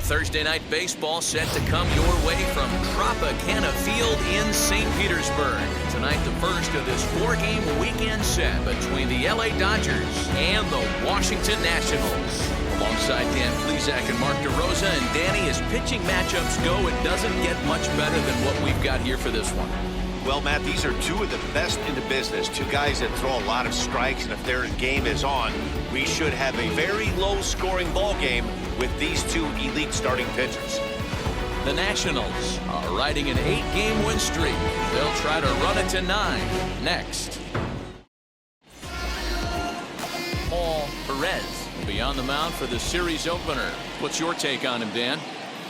Thursday night baseball set to come your way from Tropicana Field in St. Petersburg. Tonight, the first of this 4-game weekend set between the LA Dodgers and the Washington Nationals. Alongside Dan Plesac and Mark DeRosa, and Danny, as pitching matchups go, it doesn't get much better than what we've got here for this one. Well, Matt, these are two of the best in the business. Two guys that throw a lot of strikes, and if their game is on, we should have a very low-scoring ball game with these two elite starting pitchers. The Nationals are riding an 8-game win streak. They'll try to run it to 9 next. Perez will be on the mound for the series opener. What's your take on him, Dan?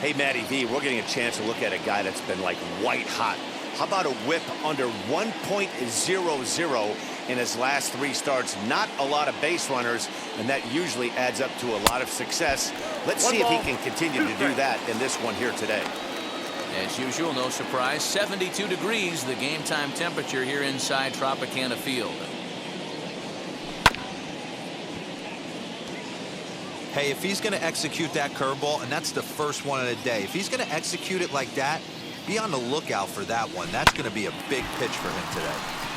Hey, Matty V, we're getting a chance to look at a guy that's been like white hot. How about a whip under 1.00 in his last 3 starts? Not a lot of base runners, and that usually adds up to a lot of success. Let's see if he can continue to do that in this one here today. As usual, no surprise, 72 degrees, the game time temperature here inside Tropicana Field. Hey, if he's going to execute that curveball, and that's the first one of the day, if he's going to execute it like that, be on the lookout for that one. That's going to be a big pitch for him today.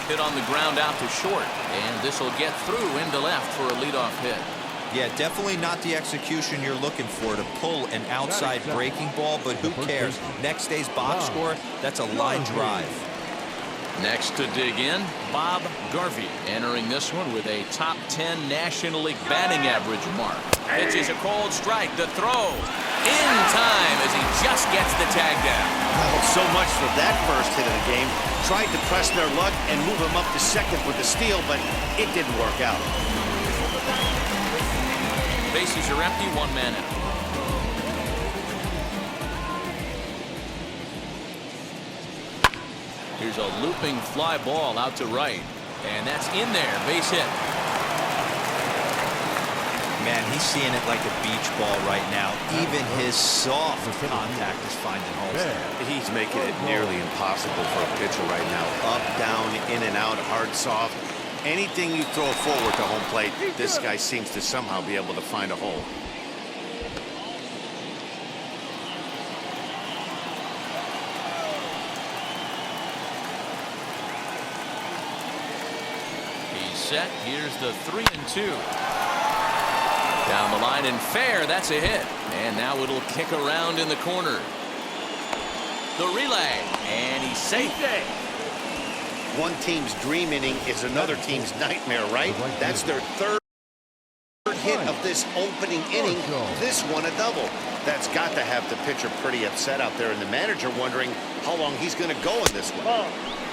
Hit on the ground out to short, and this will get through into left for a leadoff hit. Yeah, definitely not the execution you're looking for to pull an outside breaking ball, but who cares? Next day's box score, that's a line drive. Next to dig in, Bob Garvey, entering this one with a top 10 National League batting average mark. Pitches a cold strike, the throw in time as he just gets the tag down. Well, so much for that first hit of the game. Tried to press their luck and move him up to second with the steal, but it didn't work out. Bases are empty, 1 man out. Here's a looping fly ball out to right, and that's in there, base hit. Man, he's seeing it like a beach ball right now. Even his soft contact is finding holes there. He's making it nearly impossible for a pitcher right now. Up, down, in and out, hard, soft. Anything you throw forward to home plate, this guy seems to somehow be able to find a hole. He's set. Here's the 3-2. Down the line and fair. That's a hit. And now it'll kick around in the corner. The relay. And he's safe. One team's dream inning is another team's nightmare, right? That's their third hit of this opening inning. This one a double. That's got to have the pitcher pretty upset out there, and the manager wondering how long he's going to go in this one.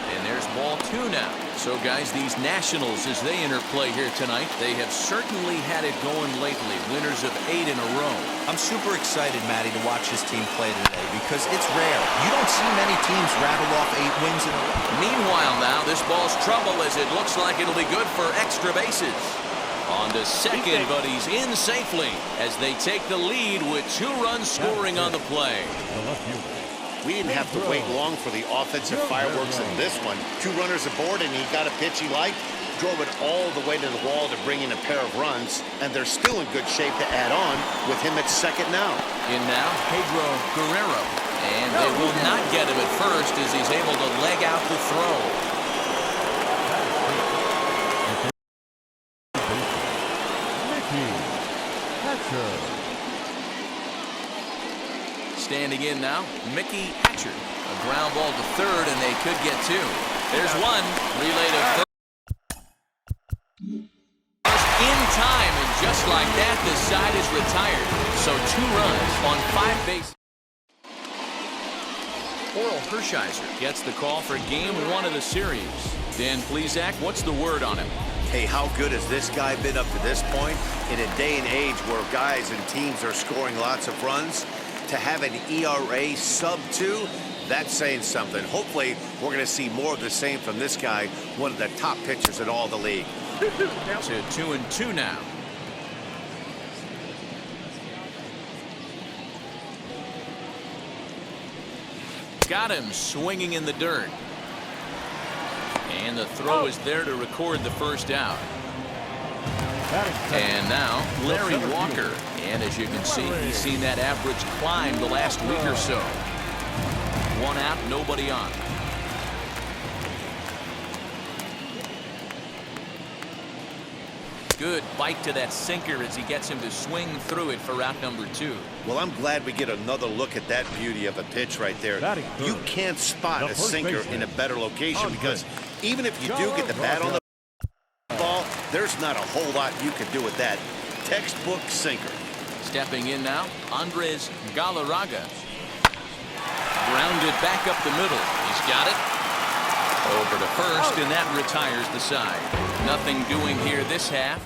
And there's ball 2 now. So, guys, these Nationals, as they interplay here tonight, they have certainly had it going lately. Winners of 8 in a row. I'm super excited, Matty, to watch this team play today because it's rare. You don't see many teams rattle off 8 wins in a row. Meanwhile, now, this ball's trouble as it looks like it'll be good for extra bases. On to second, but he's in safely as they take the lead with 2 runs scoring on the play. We didn't have to wait long for the offensive fireworks in this one. 2 runners aboard, and he got a pitch he liked, drove it all the way to the wall to bring in a pair of runs, and they're still in good shape to add on with him at second now. In now, Pedro Guerrero. And they will not get him at first as he's able to leg out the throw. Standing in now, Mickey Hatcher. A ground ball to third, and they could get 2. There's 1. Relay to first. In time, and just like that, the side is retired. So 2 runs on 5 bases. Hershiser gets the call for game 1 of the series. Dan Plesac, what's the word on him? Hey, how good has this guy been up to this point? In a day and age where guys and teams are scoring lots of runs, to have an ERA sub-2, that's saying something. Hopefully, we're going to see more of the same from this guy, one of the top pitchers in all the league. To 2-2 now. Got him swinging in the dirt. And the throw is there to record the first out. And now Larry Walker. And as you can see, he's seen that average climb the last week or so. 1 out, nobody on. Good bite to that sinker as he gets him to swing through it for out number 2. Well, I'm glad we get another look at that beauty of a pitch right there. You can't spot a sinker in a better location because even if you do get the bat on the ball, there's not a whole lot you can do with that. Textbook sinker. Stepping in now, Andres Galarraga. Grounded back up the middle. He's got it. Over to first, and that retires the side. Nothing doing here this half.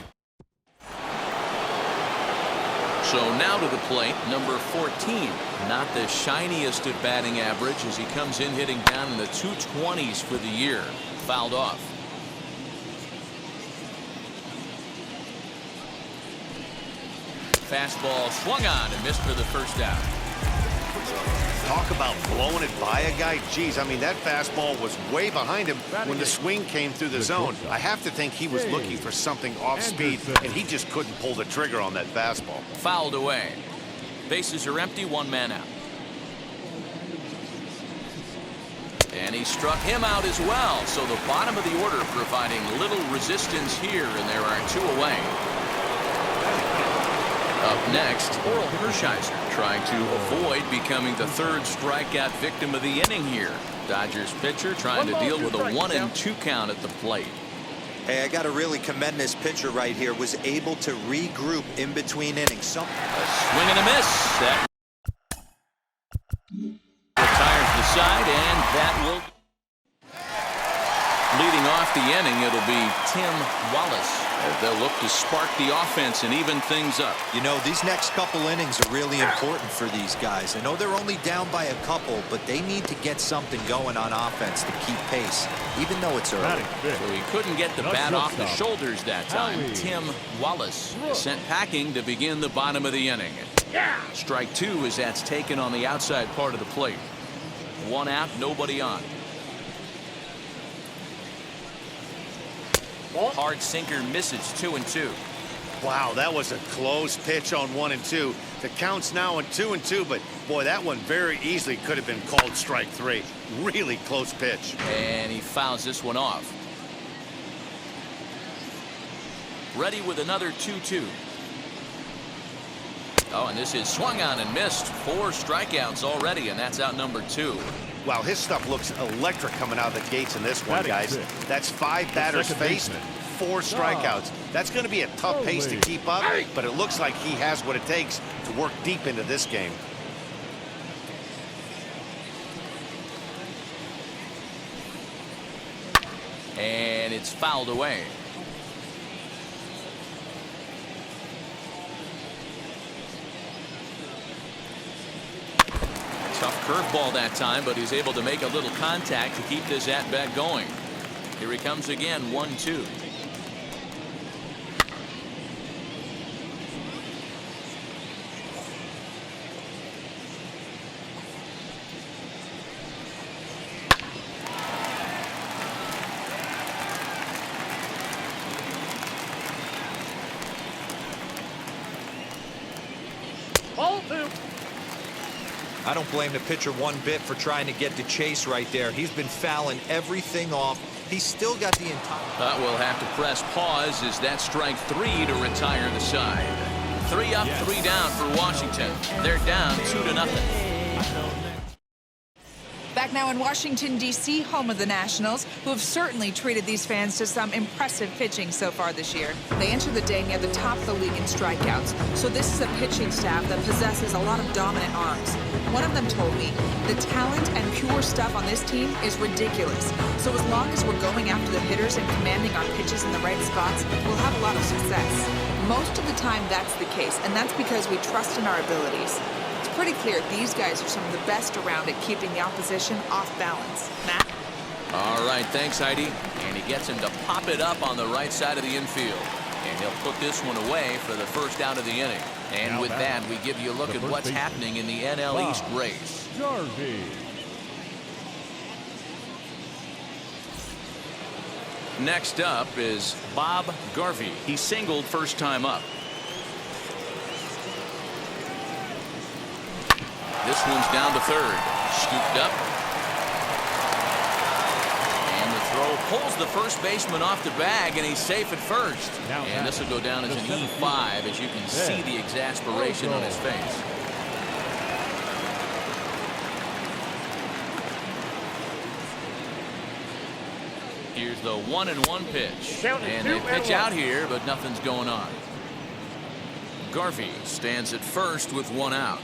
So now to the plate, number 14. Not the shiniest of batting average as he comes in hitting down in the 220s for the year. Fouled off. Fastball swung on and missed for the first out. Talk about blowing it by a guy. Geez, I mean, that fastball was way behind him when the swing came through the zone. I have to think he was looking for something off speed, and he just couldn't pull the trigger on that fastball. Fouled away. Bases are empty, 1 man out. And he struck him out as well. So the bottom of the order providing little resistance here, and there are 2 away. Up next, Hershiser trying to avoid becoming the 3rd strikeout victim of the inning here. Dodgers pitcher trying to deal with a 1-2 count at the plate. Hey, I got to really commend this pitcher right here. Was able to regroup in between innings. A swing and a miss. That retires the side, and that will. Leading off the inning, it'll be Tim Wallace. They'll look to spark the offense and even things up. You know, these next couple innings are really important for these guys. I know they're only down by a couple, but they need to get something going on offense to keep pace, even though it's early. So he couldn't get the bat off the shoulders that time. Tim Wallace is sent packing to begin the bottom of the inning. Strike 2 as that's taken on the outside part of the plate. 1 out, nobody on. Hard sinker misses, 2-2. Wow, that was a close pitch on 1-2. The count's now on 2-2, but boy, that one very easily could have been called strike 3. Really close pitch. And he fouls this one off. Ready with another 2-2. Oh, and this is swung on and missed. 4 strikeouts already, and that's out number 2. Wow, his stuff looks electric coming out of the gates in this one, guys. That's 5 batters faced, 4 strikeouts. That's going to be a tough pace to keep up, but it looks like he has what it takes to work deep into this game. And it's fouled away. Tough curveball that time, but he's able to make a little contact to keep this at-bat going. Here he comes again, 1-2. I don't blame the pitcher one bit for trying to get the chase right there. He's been fouling everything off. He's still got the entire. We'll have to press pause as that strike 3 to retire the side. 3 up, 3 down for Washington. They're down 2-0. Back now in Washington, D.C., home of the Nationals, who have certainly treated these fans to some impressive pitching so far this year. They enter the day near the top of the league in strikeouts, so this is a pitching staff that possesses a lot of dominant arms. One of them told me, the talent and pure stuff on this team is ridiculous. So as long as we're going after the hitters and commanding our pitches in the right spots, we'll have a lot of success. Most of the time, that's the case, and that's because we trust in our abilities. It's pretty clear these guys are some of the best around at keeping the opposition off balance. Matt? All right, thanks, Heidi. And he gets him to pop it up on the right side of the infield. And he'll put this one away for the first out of the inning. And with that, we give you a look at what's happening in the NL East race. Next up is Bob Garvey. He singled first time up. This one's down to third. Scooped up. And the throw pulls the first baseman off the bag, and he's safe at first. And this will go down as an E5, as you can see the exasperation on his face. Here's the 1-1 pitch. And they pitch out here, but nothing's going on. Garvey stands at first with one out.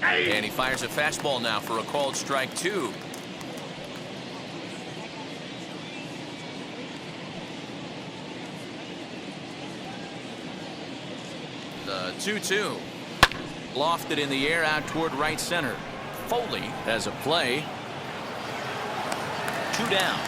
And he fires a fastball now for a called strike 2. The 2-2. Lofted in the air out toward right center. Foley has a play. 2 down.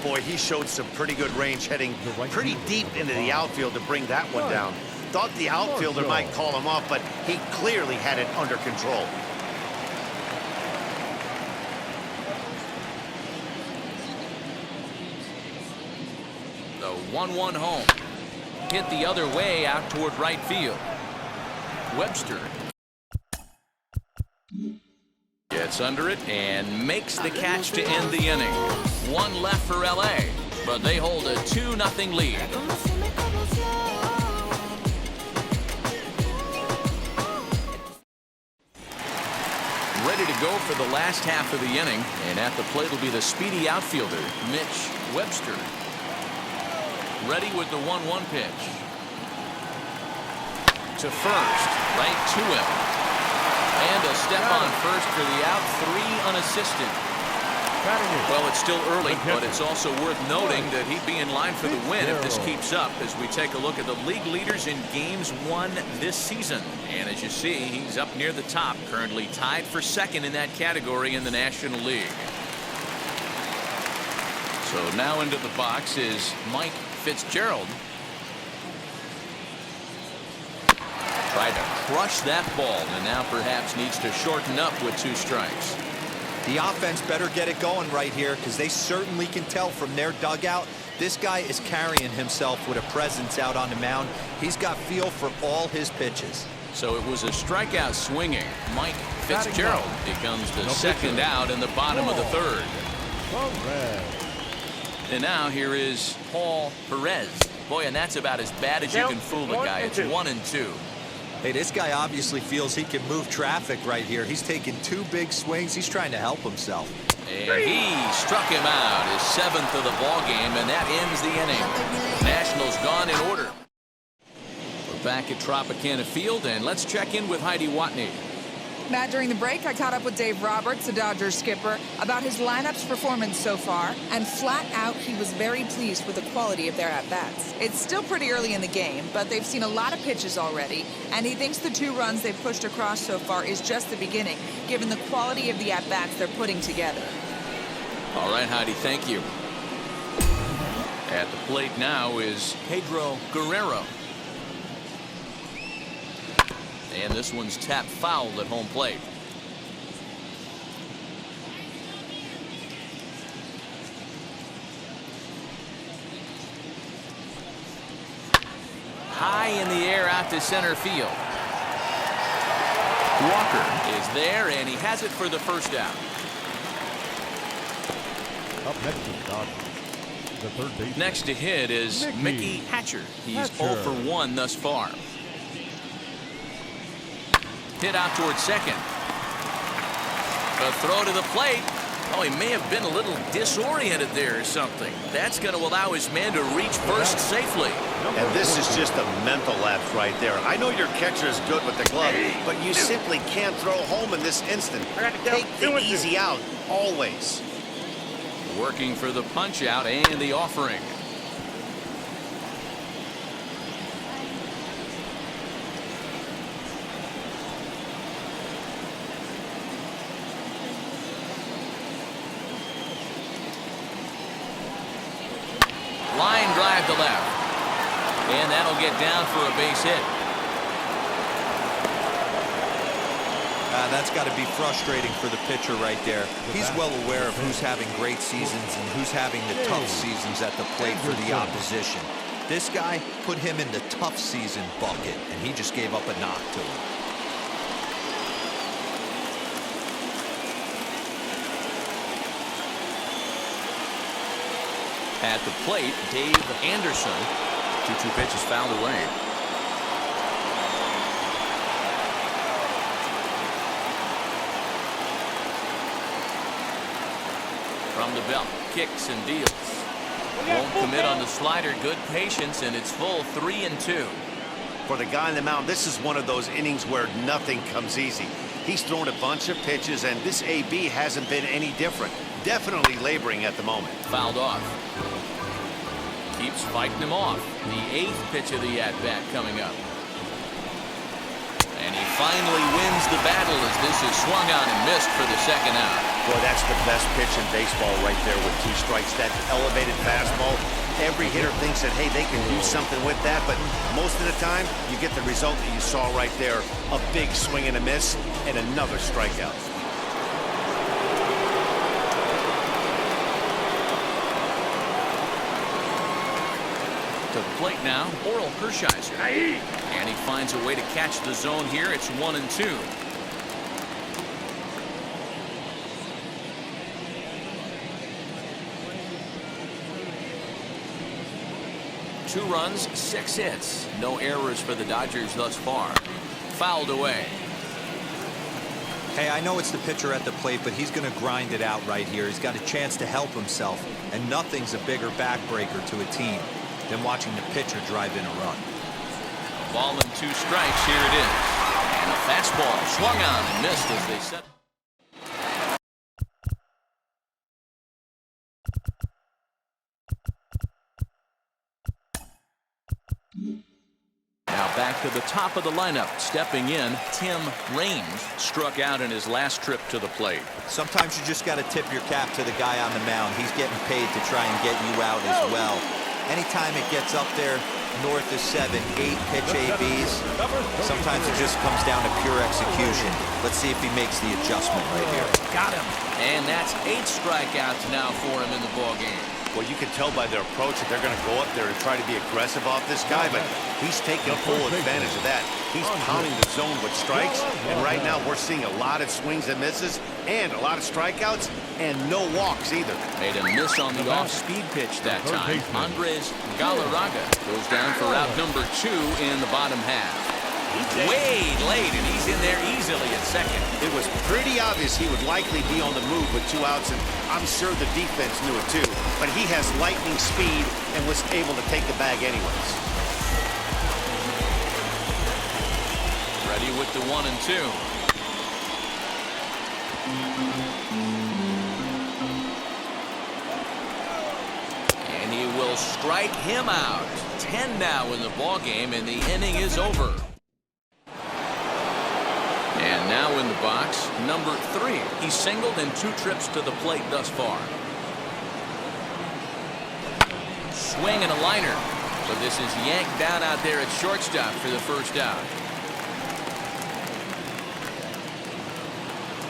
Boy, he showed some pretty good range heading pretty deep into the outfield to bring that one down. Thought the outfielder might call him off, but he clearly had it under control. The 1-1 home. Hit the other way out toward right field. Webster gets under it and makes the catch to end the inning. One left for LA, but they hold a 2-0 lead. Ready to go for the last half of the inning, and at the plate will be the speedy outfielder, Mitch Webster. Ready with the 1-1 pitch. To first, right to him. And a step on first for the out, 3 unassisted. Well, it's still early, but it's also worth noting that he'd be in line for the win if this keeps up as we take a look at the league leaders in games won this season. And as you see, he's up near the top, currently tied for second in that category in the National League. So now into the box is Mike Fitzgerald. Tried to crush that ball and now perhaps needs to shorten up with 2 strikes. The offense better get it going right here, because they certainly can tell from their dugout this guy is carrying himself with a presence out on the mound. He's got feel for all his pitches. So it was a strikeout swinging. Mike Fitzgerald becomes the second out in the bottom of the third. And now here is Paul Perez. Boy, and that's about as bad as you can fool a guy. It's 1-2. Hey, this guy obviously feels he can move traffic right here. He's taking 2 big swings. He's trying to help himself. And he struck him out, his 7th of the ball game, and that ends the inning. Nationals gone in order. We're back at Tropicana Field, and let's check in with Heidi Watney. Matt, during the break, I caught up with Dave Roberts, the Dodgers skipper, about his lineup's performance so far, and flat out, he was very pleased with the quality of their at-bats. It's still pretty early in the game, but they've seen a lot of pitches already, and he thinks the 2 runs they've pushed across so far is just the beginning, given the quality of the at-bats they're putting together. All right, Heidi, thank you. At the plate now is Pedro Guerrero. And this one's tapped foul at home plate. High in the air out to center field. Walker is there, and he has it for the first out. Up next is Dodgers, the third base. Next to hit is Mickey Hatcher. He's 0 for 1 thus far. Hit out towards second. A throw to the plate. Oh, he may have been a little disoriented there or something. That's going to allow his man to reach first safely. And this is just a mental lapse right there. I know your catcher is good with the glove, but you simply can't throw home in this instant. Take the easy out, always. Working for the punch out and the offering. Line drive to left. And that'll get down for a base hit. That's got to be frustrating for the pitcher right there. He's well aware of who's having great seasons and who's having the tough seasons at the plate for the opposition. This guy put him in the tough season bucket, and he just gave up a knock to him. At the plate, Dave Anderson. 2-2 pitch is fouled away. From the belt, kicks and deals. Won't commit on the slider. Good patience, and it's full 3-2. For the guy on the mound, this is one of those innings where nothing comes easy. He's thrown a bunch of pitches, and this AB hasn't been any different. Definitely laboring at the moment. Fouled off. Keeps fighting him off. The 8th pitch of the at-bat coming up. And he finally wins the battle as this is swung on and missed for the second out. Boy, that's the best pitch in baseball right there with 2 strikes. That elevated fastball. Every hitter thinks that, hey, they can do something with that, but most of the time, you get the result that you saw right there. A big swing and a miss, and another strikeout. To the plate now, Hershiser. And he finds a way to catch the zone here. It's 1-2. Two runs, 6 hits. No errors for the Dodgers thus far. Fouled away. Hey, I know it's the pitcher at the plate, but he's going to grind it out right here. He's got a chance to help himself, and nothing's a bigger backbreaker to a team than watching the pitcher drive in a run. Ball and 2 strikes. Here it is. And a fastball swung on and missed as they set. Now back to the top of the lineup. Stepping in, Tim Raines struck out in his last trip to the plate. Sometimes you just got to tip your cap to the guy on the mound. He's getting paid to try and get you out as well. Anytime it gets up there north of 7, 8 pitch ABs, sometimes it just comes down to pure execution. Let's see if he makes the adjustment right here. Got him. And that's 8 strikeouts now for him in the ballgame. Well, you can tell by their approach that they're going to go up there and try to be aggressive off this guy, but he's taking full advantage of that. He's pounding the zone with strikes, and right now we're seeing a lot of swings and misses and a lot of strikeouts and no walks either. Made a miss on the off-speed pitch that time. Andres Galarraga goes down for route number 2 in the bottom half. Way late, and he's in there easily at second. It was pretty obvious he would likely be on the move with 2 outs, and I'm sure the defense knew it too. But he has lightning speed and was able to take the bag anyways. Ready with the 1-2. And he will strike him out. 10 now in the ballgame, and the inning is over. And now in the box, number 3. He's singled in 2 trips to the plate thus far. Swing and a liner. So this is yanked down out there at shortstop for the first out.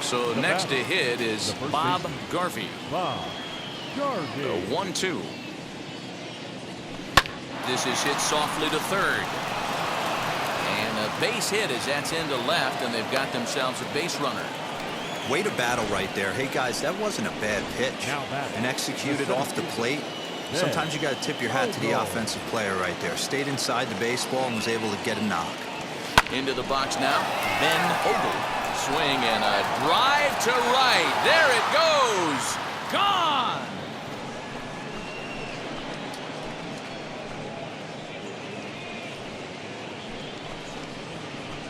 So next to hit is Bob Garvey. The 1-2. This is hit softly to third. And a base hit as that's into left, and they've got themselves a base runner. Way to battle right there. Hey, guys, that wasn't a bad pitch. And executed off the plate. Sometimes you got to tip your hat to the offensive player right there. Stayed inside the baseball and was able to get a knock. Into the box now, Ben Ogle. Swing and a drive to right. There it goes. Gone.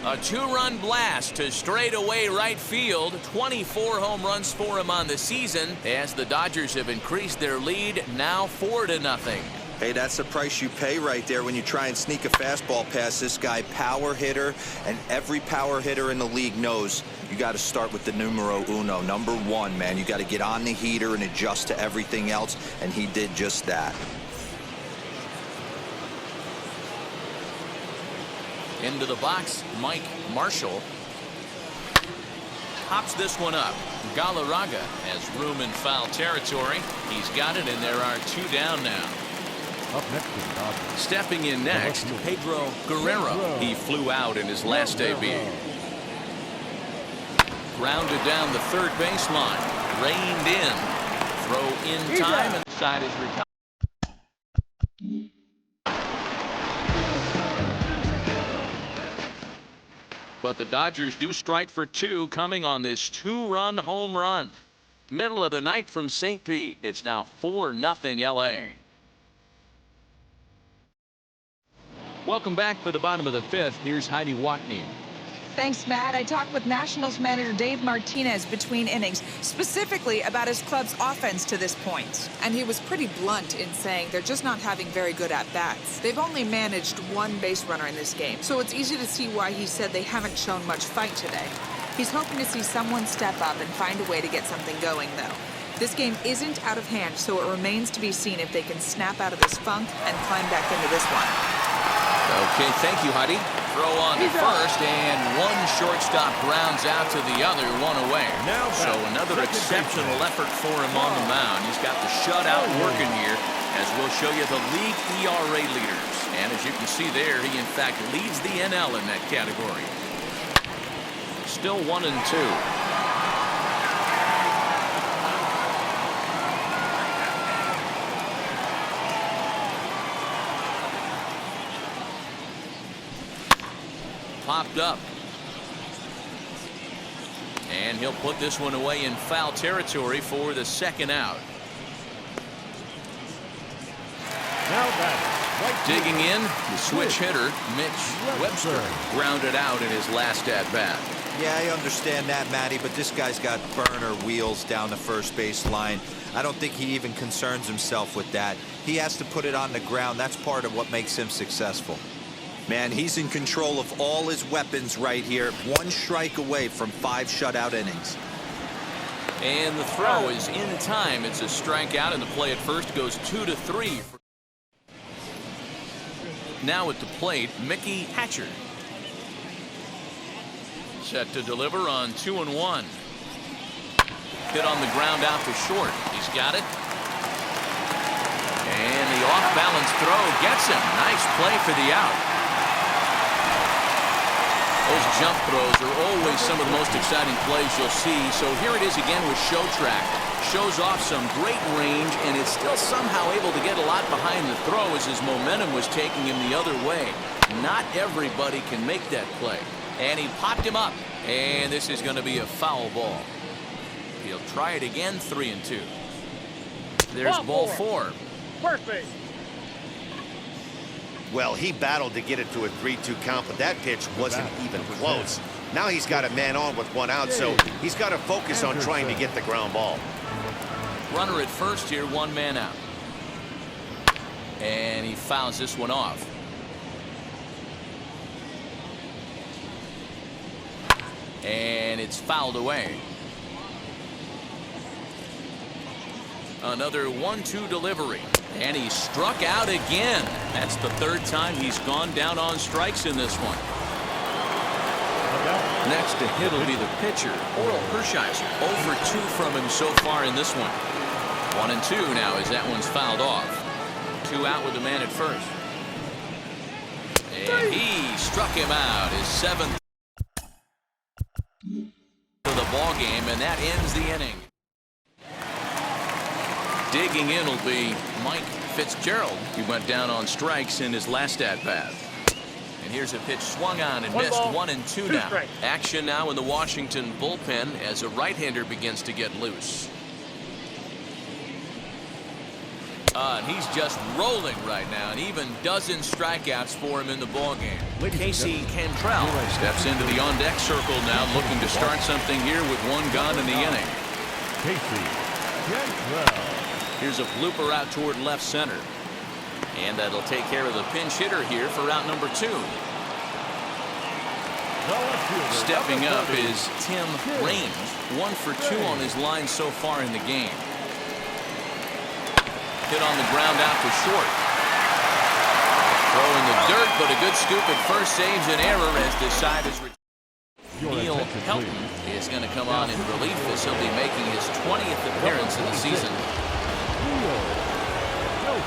A 2-run blast to straightaway right field. 24 home runs for him on the season as the Dodgers have increased their lead now 4-0. Hey, that's the price you pay right there when you try and sneak a fastball past this guy. Power hitter, and every power hitter in the league knows you got to start with the numero uno, number 1, man. You got to get on the heater and adjust to everything else, and he did just that. Into the box, Mike Marshall. pops this one up. Galarraga has room in foul territory. He's got it, and there are 2 down now. Up next is the Dodgers. Stepping in next, Pedro Guerrero. He flew out in his last debut. Grounded down the third baseline. Reined in. Throw in time, and the side is retired. But the Dodgers do strike for 2 coming on this 2-run home run. Middle of the night from St. Pete. It's now 4-0 LA. Welcome back for the bottom of the 5th. Here's Heidi Watney. Thanks, Matt. I talked with Nationals manager Dave Martinez between innings, specifically about his club's offense to this point. And he was pretty blunt in saying they're just not having very good at-bats. They've only managed 1 base runner in this game, so it's easy to see why he said they haven't shown much fight today. He's hoping to see someone step up and find a way to get something going, though. This game isn't out of hand, so it remains to be seen if they can snap out of this funk and climb back into this one. Okay, thank you, Heidi. Throw on to first, and one shortstop grounds out to the other, 1 away. So another exceptional effort for him on the mound. He's got the shutout working here, as we'll show you the league ERA leaders. And as you can see there, he in fact leads the NL in that category. Still 1-2. Popped up. And he'll put this one away in foul territory for the 2nd out. Now batting. Digging in, the switch hitter, Mitch Webster, grounded out in his last at-bat. Yeah, I understand that, Matty, but this guy's got burner wheels down the first base line. I don't think he even concerns himself with that. He has to put it on the ground. That's part of what makes him successful. Man, he's in control of all his weapons right here. 1 strike away from 5 shutout innings. And the throw is in time. It's a strikeout, and the play at first goes 2-3. Now at the plate, Mickey Hatcher. Set to deliver on 2-1. Hit on the ground out to short. He's got it. And the off-balance throw gets him. Nice play for the out. Those jump throws are always some of the most exciting plays you'll see. So here it is again with Show Track. Shows off some great range, and is still somehow able to get a lot behind the throw as his momentum was taking him the other way. Not everybody can make that play. And he popped him up. And this is going to be a foul ball. He'll try it again, 3-2. There's ball 4. Perfect. Well, he battled to get it to a 3-2 count, but that pitch wasn't even close. Now he's got a man on with 1 out, so he's got to focus on trying to get the ground ball. Runner at first here, 1 man out. And he fouls this one off. And it's fouled away. Another 1-2 delivery. And he struck out again. That's the 3rd time he's gone down on strikes in this one. Next to hit will be the pitcher, Hershiser. 0 for 2 from him so far in this one. 1-2 now as that one's fouled off. 2 out with the man at first. And he struck him out. His 7th for the ball game, and that ends the inning. Digging in will be Mike Fitzgerald. He went down on strikes in his last at-bat. And here's a pitch swung on and missed. 1-2 now. Strikes. Action now in the Washington bullpen as a right-hander begins to get loose. And he's just rolling right now, and even dozen strikeouts for him in the ballgame. Casey Cantrell steps into the on-deck circle now, looking to start something here with 1 gone in the inning. Casey Cantrell. Here's a blooper out toward left center. And that'll take care of the pinch hitter here for out number 2. Stepping up is Tim Raines. 1 for 2 on his line so far in the game. Hit on the ground out to short. Throw in the dirt, but a good scoop at first saves an error as the side is. Neil Daniel Helton is going to come on in relief as he'll be making his 20th appearance of the season. A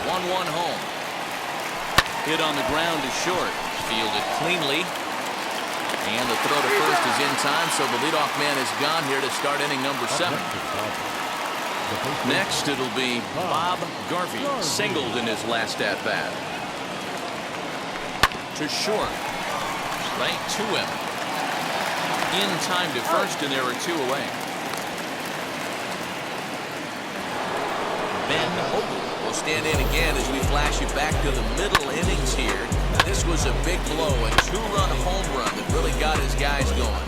1-1 home. Hit on the ground is short. Fielded cleanly. And the throw to first is in time, so the leadoff man is gone here to start inning number 7. Next, it'll be Bob Garvey, singled in his last at-bat. To short. Right to him. In time to first, and there are 2 away. Ben Hogle will stand in again as we flash you back to the middle innings here. This was a big blow, a 2-run home run that really got his guys going.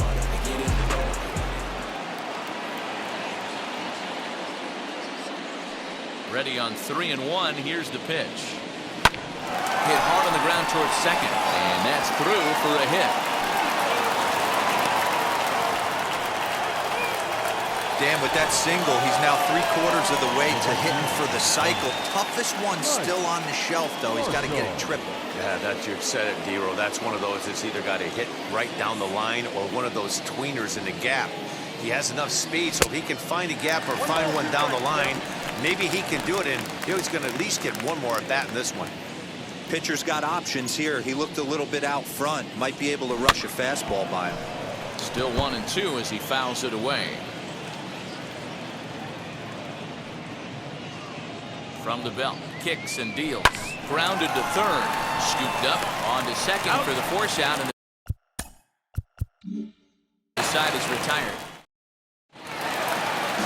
Ready on 3-1. Here's the pitch. Hit hard on the ground towards second, and that's through for a hit. Dan, with that single, he's now 3/4 of the way to hitting for the cycle. Toughest one still on the shelf, though. He's got to get it triple. Yeah, that's, you said it, D-Row. That's one of those that's either got to hit right down the line or one of those tweeners in the gap. He has enough speed, so if he can find a gap or find one down the line, maybe he can do it, and he's going to at least get one more at bat in this one. Pitcher's got options here. He looked a little bit out front. Might be able to rush a fastball by him. Still 1-2 as he fouls it away. From the belt, kicks and deals. Grounded to third. Scooped up onto second for the force out, and the side is retired.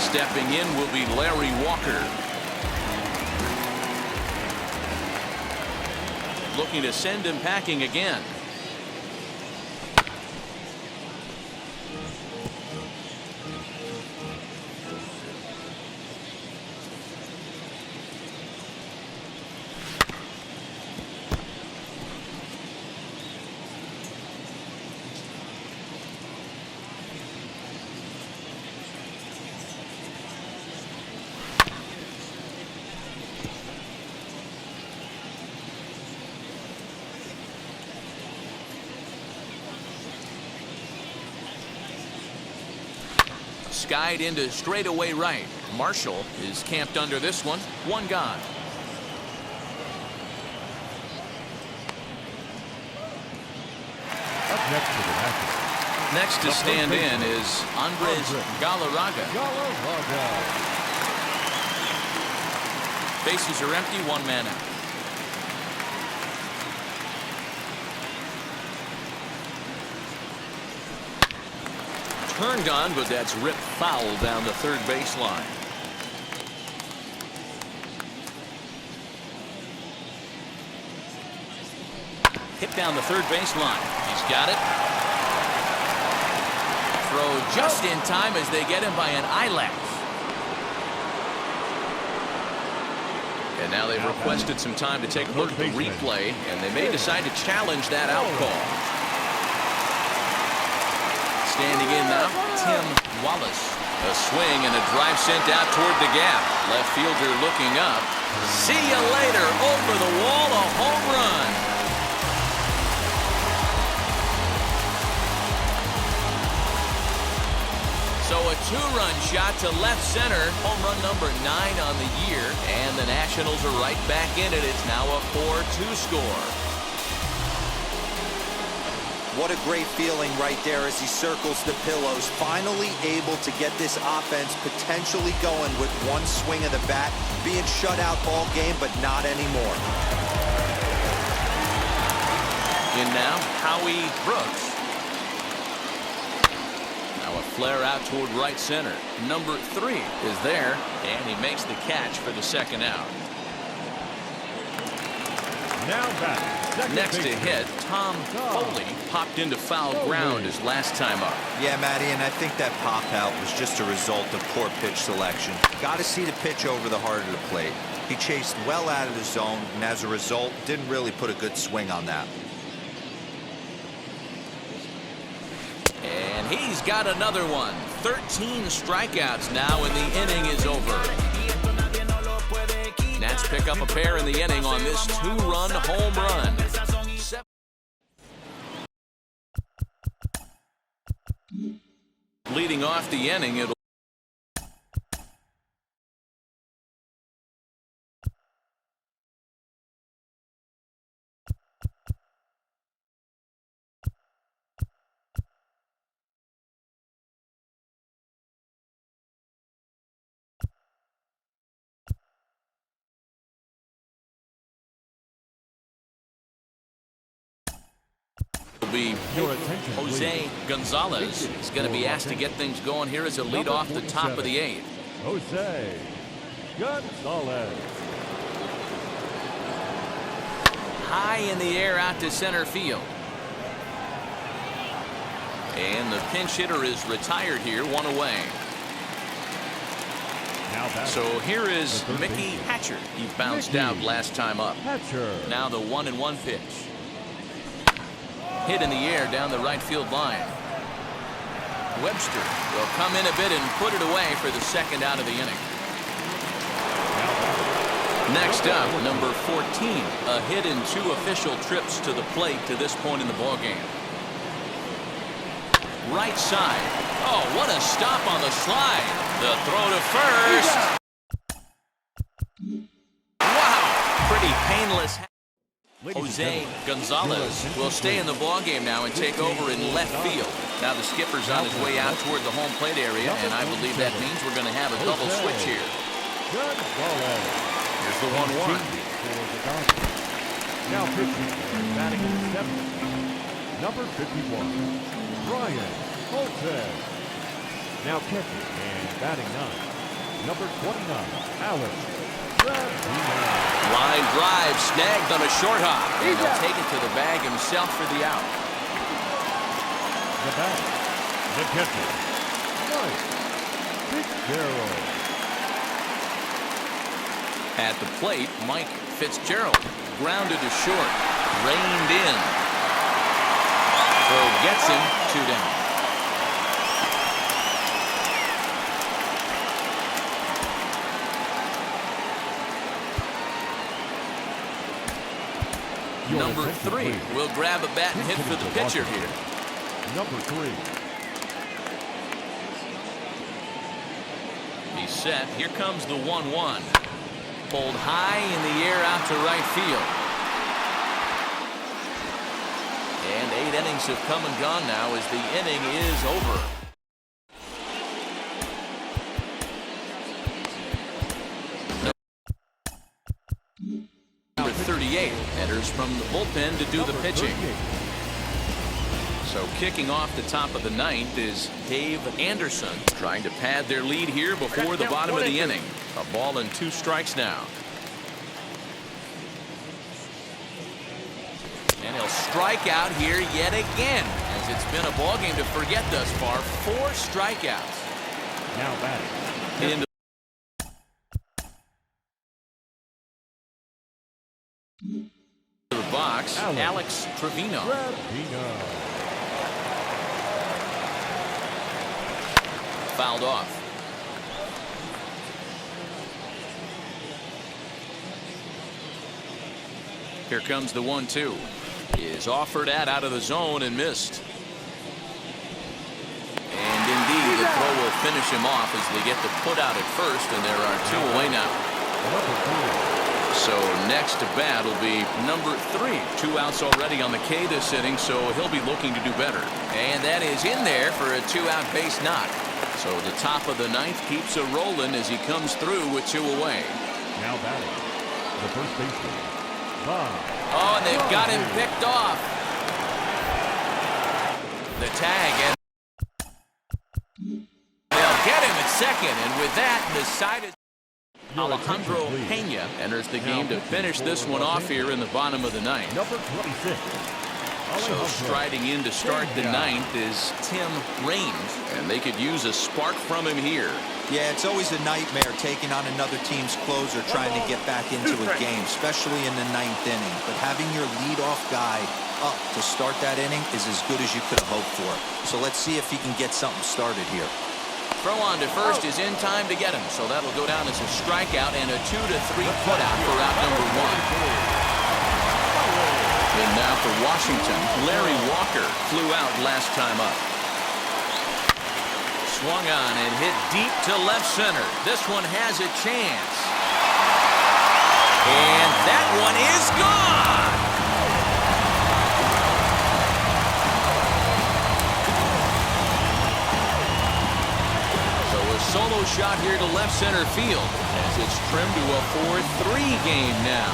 Stepping in will be Larry Walker. Looking to send him packing again. Skied into straightaway right. Marshall is camped under this one. One gone. Up next to the Nationals. Next to stand in is Andres Galarraga. Bases are empty, 1 man out. Turned on, but that's ripped foul down the third baseline. Hit down the third baseline. He's got it. Throw just in time as they get him by an eyelash. And now they've requested some time to take a look at the replay, and they may decide to challenge that out call. Standing in now, Tim Wallace. A swing and a drive sent out toward the gap. Left fielder looking up. See you later. Over the wall, a home run. So a 2-run shot to left center. Home run number 9 on the year. And the Nationals are right back in it. It's now a 4-2 score. What a great feeling right there as he circles the pillows. Finally able to get this offense potentially going with one swing of the bat. Being shut out all game, but not anymore. In now, Howie Brooks. Now a flare out toward right center. Number 3 is there, and he makes the catch for the second out. Now back. Next to hit, Tom Foley popped into foul ground his last time up. Yeah, Matty, and I think that pop out was just a result of poor pitch selection. Got to see the pitch over the heart of the plate. He chased well out of the zone, and as a result, didn't really put a good swing on that. And he's got another one. 13 strikeouts now, and the inning is over. Nats pick up a pair in the inning on this 2-run home run. Leading off the inning, it'll be Jose Gonzalez is going to be asked to get things going here as a lead off the top of the 8th. Jose Gonzalez. High in the air out to center field. And the pinch hitter is retired here, 1 away. So here is Mickey Hatcher. He bounced out last time up. Now the 1-1 pitch. Hit in the air down the right field line. Webster will come in a bit and put it away for the second out of the inning. Next up, number 14, a hit in 2 official trips to the plate to this point in the ballgame. Right side. Oh, what a stop on the slide. The throw to first. Wow, pretty painless. Jose Gonzalez will stay in the ballgame now and take over in left field. Now the skipper's on his way out toward the home plate area, and I believe that means we're going to have a double switch here. Here's the 1-1. Now pitching, batting in 7th, number 51, Brian Jose. Now catching and batting 9, number 29, Alex. Line drive snagged on a short hop, and he'll take it to the bag himself for the out. The batter, the catcher, Mike Fitzgerald. At the plate, Mike Fitzgerald grounded to short, reined in. Throw gets him, 2 down. Number 3 will grab a bat and hit for the pitcher here. Number 3. He's set. Here comes the 1-1. Pulled high in the air out to right field. And 8 innings have come and gone now as the inning is over. Number 38 enters from the bullpen to do the pitching. So kicking off the top of the 9th is Dave Anderson, trying to pad their lead here before the bottom of the inning. A ball and 2 strikes now. And he'll strike out here yet again, as it's been a ball game to forget thus far. 4 strikeouts. Now batting. Into the box, Alex Trevino. Fouled off. Here comes the 1-2. Is offered out of the zone and missed. And indeed, the throw will finish him off as they get the put out at first, and there are 2 away now. So next to bat will be number 3. 2 outs already on the K this inning, so he'll be looking to do better. And that is in there for a 2-out base knock. So the top of the 9th keeps it rolling as he comes through with 2 away. Now batting, the first baseman, Bob. Oh, and they've got him picked off. The tag, and they'll get him at second, and with that, the side is Alejandro Pena enters the game to finish this one off here in the bottom of the 9th. Number 26. So striding in to start the 9th is Tim Raines, and they could use a spark from him here. Yeah, it's always a nightmare taking on another team's closer trying to get back into a game, especially in the 9th inning. But having your leadoff guy up to start that inning is as good as you could have hoped for. So let's see if he can get something started here. Throw on to first is in time to get him, so that'll go down as a strikeout and a 2-3 putout for out number 1. And now for Washington, Larry Walker flew out last time up. swung on and hit deep to left center. This one has a chance. And that one is gone. So a solo shot here to left center field as it's trimmed to a 4-3 game now.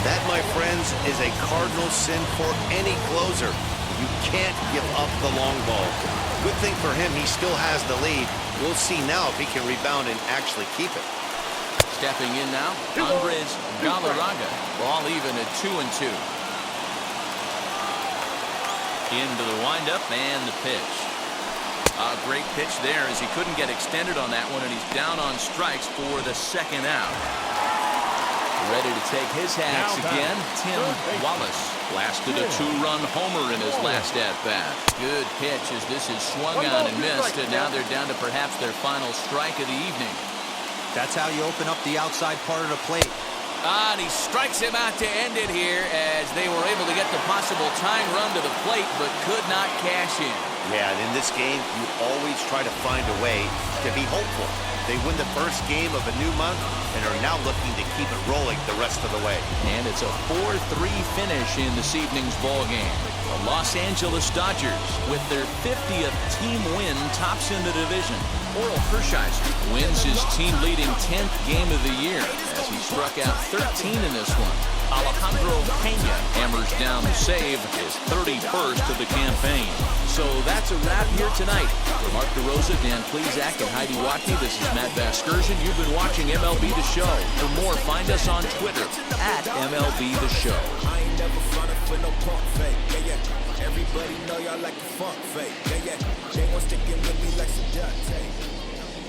That, my friends, is a cardinal sin for any closer. You can't give up the long ball. Good thing for him, he still has the lead. We'll see now if he can rebound and actually keep it. Stepping in now, Andres Galarraga. Ball even at 2-2. Into the windup and the pitch. A great pitch there as he couldn't get extended on that one, and he's down on strikes for the second out. Ready to take his hats again, Tim Wallace. Blasted a 2-run homer in his last at-bat. Good pitch as this is swung on and missed, and now they're down to perhaps their final strike of the evening. That's how you open up the outside part of the plate. And he strikes him out to end it here as they were able to get the possible tying run to the plate, but could not cash in. Yeah, and in this game, you always try to find a way to be hopeful. They win the first game of a new month and are now looking to keep it rolling the rest of the way. And it's a 4-3 finish in this evening's ball game. The Los Angeles Dodgers, with their 50th team win, tops in the division. Hershiser wins his team-leading 10th game of the year as he struck out 13 in this one. Alejandro Pena hammers down the save, his 31st of the campaign. So that's a wrap here tonight. For Mark DeRosa, Dan Plesac, and Heidi Watney, this is Matt Vasgersian. You've been watching MLB The Show. For more, find us on Twitter at MLB The Show. I ain't never frontin' for no pump fake. Yeah, yeah. Everybody know y'all like the funk fake. Yeah, yeah. They want sticking with me like some duct tape.